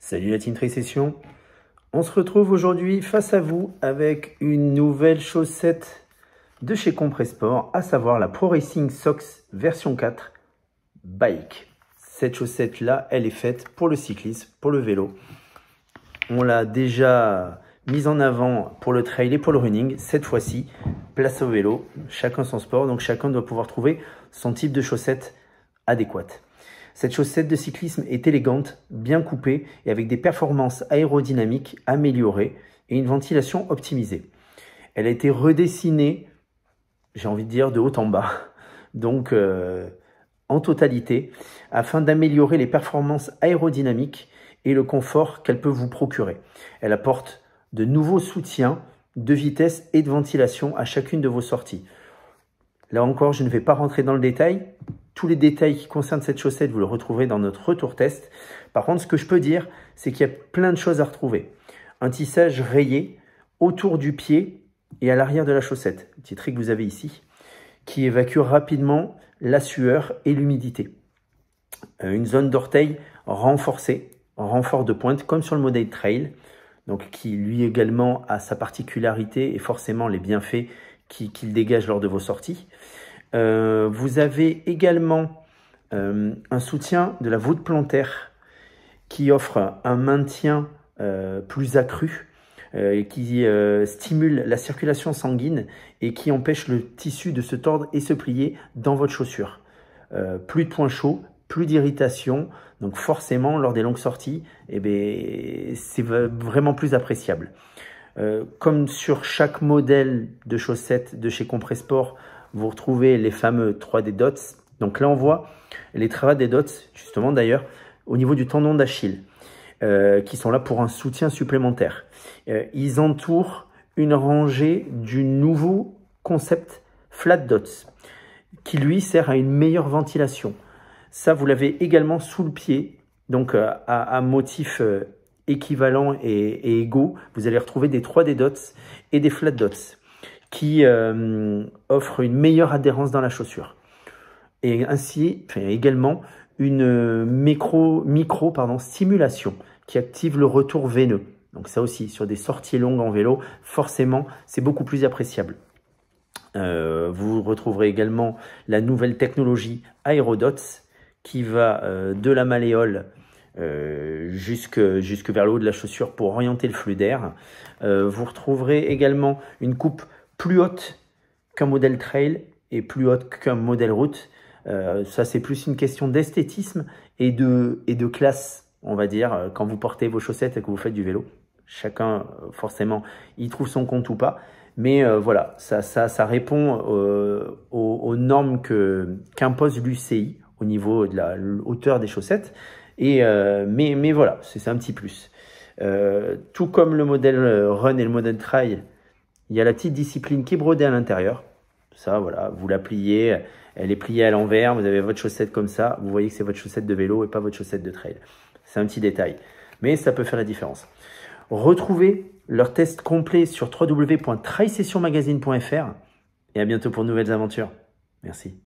Salut la Team Trail Session, on se retrouve aujourd'hui face à vous avec une nouvelle chaussette de chez Compressport, à savoir la Pro Racing Socks version 4 Bike. Cette chaussette là, elle est faite pour le cyclisme, pour le vélo. On l'a déjà mise en avant pour le trail et pour le running. Cette fois-ci, place au vélo, chacun son sport, donc chacun doit pouvoir trouver son type de chaussette adéquate. Cette chaussette de cyclisme est élégante, bien coupée et avec des performances aérodynamiques améliorées et une ventilation optimisée. Elle a été redessinée, j'ai envie de dire, de haut en bas, donc en totalité, afin d'améliorer les performances aérodynamiques et le confort qu'elle peut vous procurer. Elle apporte de nouveaux soutiens de vitesse et de ventilation à chacune de vos sorties. Là encore, je ne vais pas rentrer dans le détail. Tous les détails qui concernent cette chaussette, vous le retrouverez dans notre retour test. Par contre, ce que je peux dire, c'est qu'il y a plein de choses à retrouver. Un tissage rayé autour du pied et à l'arrière de la chaussette. Petit trick que vous avez ici, qui évacue rapidement la sueur et l'humidité. Une zone d'orteil renforcée, en renfort de pointe, comme sur le modèle Trail. Donc, qui lui également a sa particularité et forcément les bienfaits qu'il dégage lors de vos sorties. Vous avez également un soutien de la voûte plantaire qui offre un maintien plus accru, qui stimule la circulation sanguine et qui empêche le tissu de se tordre et se plier dans votre chaussure. Plus de points chauds, plus d'irritation, donc forcément lors des longues sorties, c'est vraiment plus appréciable. Comme sur chaque modèle de chaussettes de chez Compressport, vous retrouvez les fameux 3D Dots. Donc là, on voit les 3D Dots, justement d'ailleurs, au niveau du tendon d'Achille, qui sont là pour un soutien supplémentaire. Ils entourent une rangée du nouveau concept Flat Dots, qui lui sert à une meilleure ventilation. Ça, vous l'avez également sous le pied, donc à motif équivalent et égaux. Vous allez retrouver des 3D Dots et des Flat Dots qui offrent une meilleure adhérence dans la chaussure. Et ainsi, également, une micro-stimulation qui active le retour veineux. Donc ça aussi, sur des sorties longues en vélo, forcément, c'est beaucoup plus appréciable. Vous retrouverez également la nouvelle technologie Aerodots qui va de la malléole jusque vers le haut de la chaussure pour orienter le flux d'air. Vous retrouverez également une coupe plus haute qu'un modèle trail et plus haute qu'un modèle route. Ça, c'est plus une question d'esthétisme et de classe, on va dire, quand vous portez vos chaussettes et que vous faites du vélo. Chacun, forcément, y trouve son compte ou pas. Mais voilà, ça répond aux normes qu'impose l'UCI au niveau de la hauteur des chaussettes. Mais voilà, c'est un petit plus. Tout comme le modèle Run et le modèle Trail, il y a la petite discipline qui est brodée à l'intérieur. Ça, voilà, vous la pliez, elle est pliée à l'envers, vous avez votre chaussette comme ça. Vous voyez que c'est votre chaussette de vélo et pas votre chaussette de trail. C'est un petit détail, mais ça peut faire la différence. Retrouvez leur test complet sur www.trailsessionmagazine.fr et à bientôt pour de nouvelles aventures. Merci.